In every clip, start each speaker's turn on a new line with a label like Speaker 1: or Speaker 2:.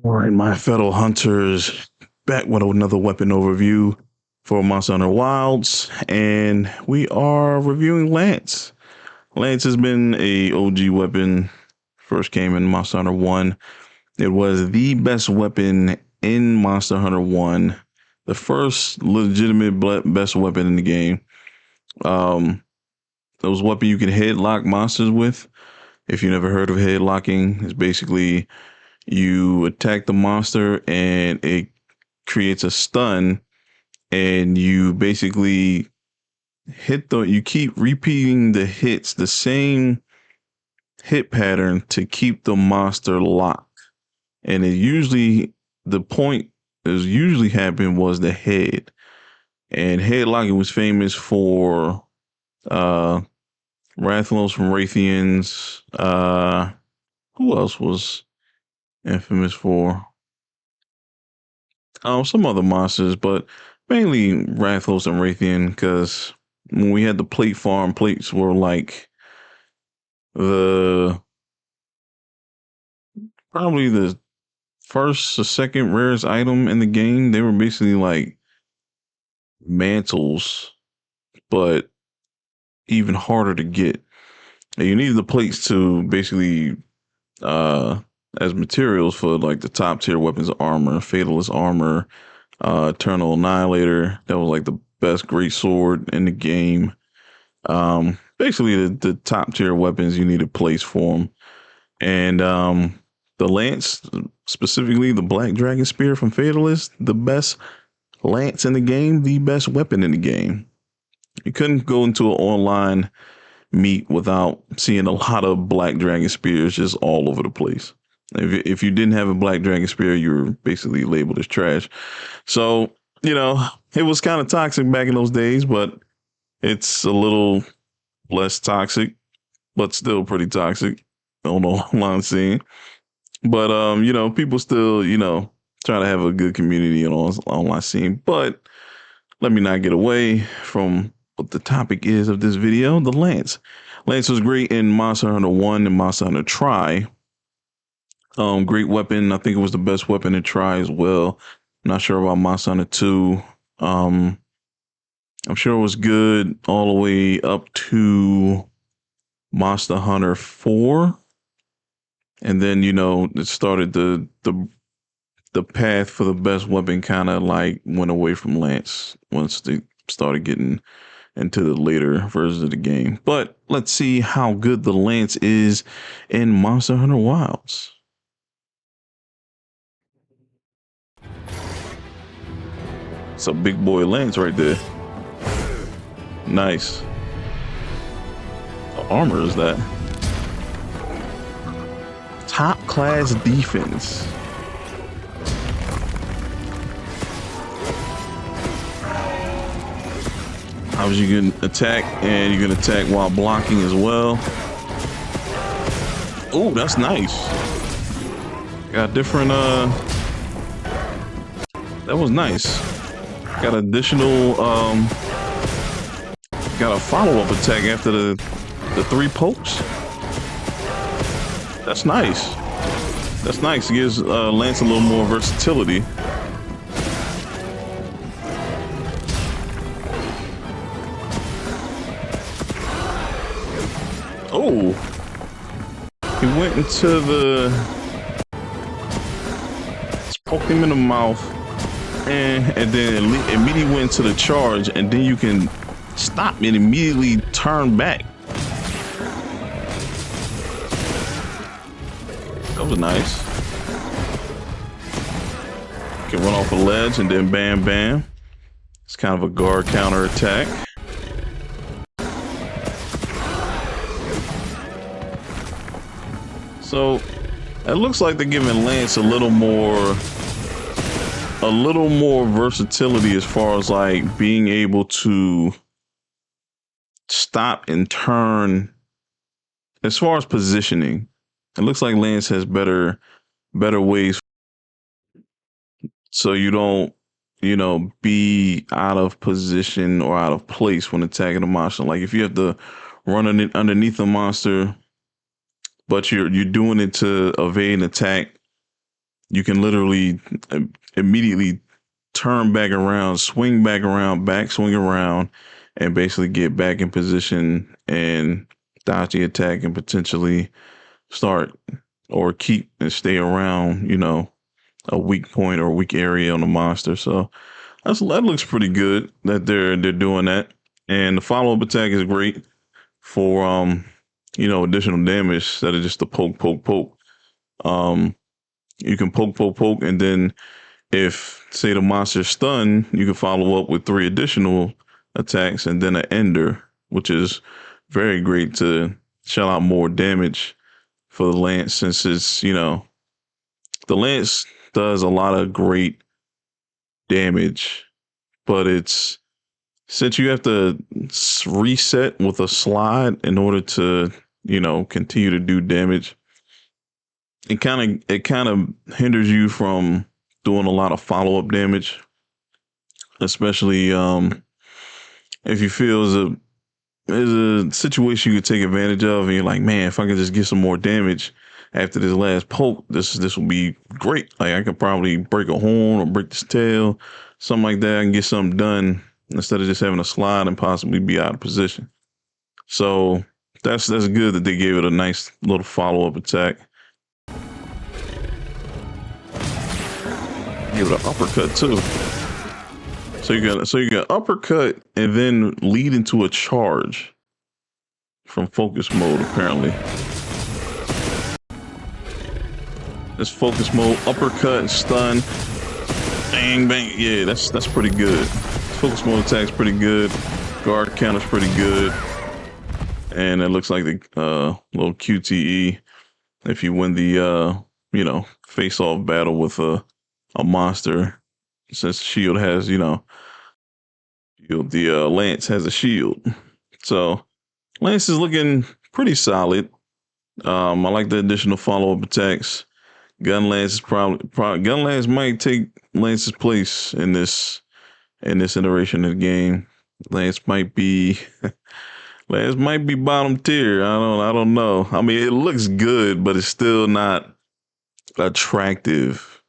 Speaker 1: All right, my fellow hunters, back with another weapon overview for Monster Hunter Wilds, and we are reviewing Lance. Lance has been a OG weapon. First came in Monster Hunter One. It was the best weapon in Monster Hunter One, the first legitimate best weapon in the game. Um, it was a weapon you can headlock monsters with. If you never heard of headlocking, it's basically you attack the monster and it creates a stun, and you basically you keep repeating the hits, the same hit pattern to keep the monster locked. And it usually, the point is usually happened was the head. And head locking was famous for uh Rathalos from Raytheons. Who else was infamous for? Some other monsters, but mainly Rathos and Raytheon, because when we had the plate farm, plates were like the probably the first or second rarest item in the game. They were basically like mantles, but even harder to get. And you needed the plates to basically uh as materials for like the top tier weapons armor, Fatalist armor, Eternal Annihilator. That was like the best great sword in the game. Basically the top tier weapons you needed place for them. And the lance, specifically the Black Dragon Spear from Fatalist, the best lance in the game, the best weapon in the game. You couldn't go into an online meet without seeing a lot of Black Dragon Spears just all over the place. If you didn't have a Black Dragon Spear, you were basically labeled as trash. So, it was kind of toxic back in those days, but it's a little less toxic, but still pretty toxic on the online scene. But people still, try to have a good community on online scene. But let me not get away from what the topic is of this video, the Lance. Lance was great in Monster Hunter 1 and Monster Hunter Tri. Great weapon. I think it was the best weapon in Tri as well. Not sure about Monster Hunter 2. I'm sure it was good all the way up to Monster Hunter 4. And then, it started the path for the best weapon kind of like went away from Lance once they started getting into the later versions of the game. But let's see how good the Lance is in Monster Hunter Wilds. It's a big boy Lance right there. Nice. The armor is that. Top class defense. Obviously, you can attack, and you can attack while blocking as well. Oh, that's nice. Got different, that was nice. Got additional, got a follow-up attack after the 3 pokes. That's nice. That's nice. It gives Lance a little more versatility. Oh, he went into poked him in the mouth, and then immediately went into the charge, and then you can stop and immediately turn back. That was nice. You can run off a ledge and then bam, bam. It's kind of a guard counter attack. So it looks like they're giving Lance a little more versatility as far as like being able to stop and turn. As far as positioning, it looks like Lance has better ways, so you don't be out of position or out of place when attacking a monster. Like if you have to run underneath a monster, but you're doing it to evade an attack, you can literally immediately turn back around, swing back around, back swing around, and basically get back in position and dodge the attack and potentially start or keep and stay around, a weak point or weak area on the monster. So that looks pretty good that they're doing that. And the follow up attack is great for additional damage instead of just the poke, poke, poke. You can poke, poke, poke, and then if say the monster's stunned, you can follow up with 3 additional attacks and then an ender, which is very great to shell out more damage for the lance, since it's the lance does a lot of great damage, but it's since you have to reset with a slide in order to continue to do damage, it kind of hinders you from doing a lot of follow up damage, especially if you feel there's a situation you could take advantage of, and you're like, man, if I could just get some more damage after this last poke, this will be great. Like I could probably break a horn or break this tail, something like that. I can get something done instead of just having a slide and possibly be out of position. So that's good that they gave it a nice little follow up attack. Give it an uppercut too. So you got uppercut and then lead into a charge from focus mode apparently. This focus mode, uppercut, stun, bang bang. Yeah, that's pretty good. Focus mode attack's pretty good. Guard counter's pretty good. And it looks like the little QTE if you win the face off battle with a monster, since shield has the lance has a shield. So lance is looking pretty solid. I like the additional follow up attacks. Gun lance is probably gun lance might take Lance's place in this iteration of the game. Lance might be Lance might be bottom tier. I don't know. I mean, it looks good, but it's still not attractive.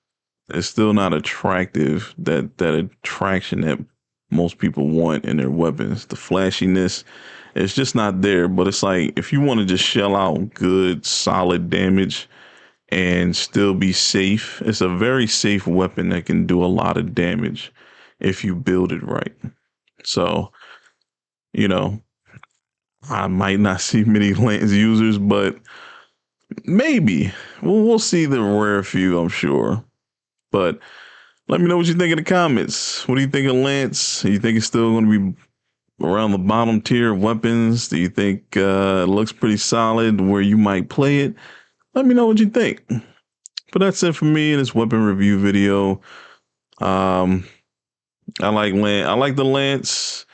Speaker 1: It's still not attractive, that attraction that most people want in their weapons. The flashiness, it's just not there. But it's like, if you want to just shell out good, solid damage and still be safe, it's a very safe weapon that can do a lot of damage if you build it right. So, I might not see many lance users, but maybe we'll see the rare few, I'm sure. But let me know what you think in the comments. What do you think of lance? Do you think it's still going to be around the bottom tier of weapons? Do you think it looks pretty solid where you might play it? Let me know what you think. But that's it for me in this weapon review video. I like the lance.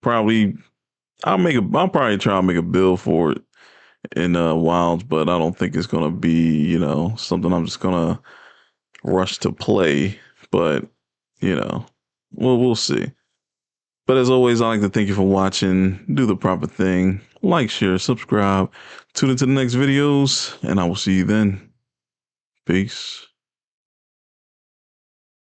Speaker 1: Probably I'll probably try to make a build for it in Wilds, but I don't think it's gonna be something I'm just gonna rush to play. But we'll see. But as always, I'd like to thank you for watching. Do the proper thing. Like, share, subscribe. Tune into the next videos, and I will see you then. Peace.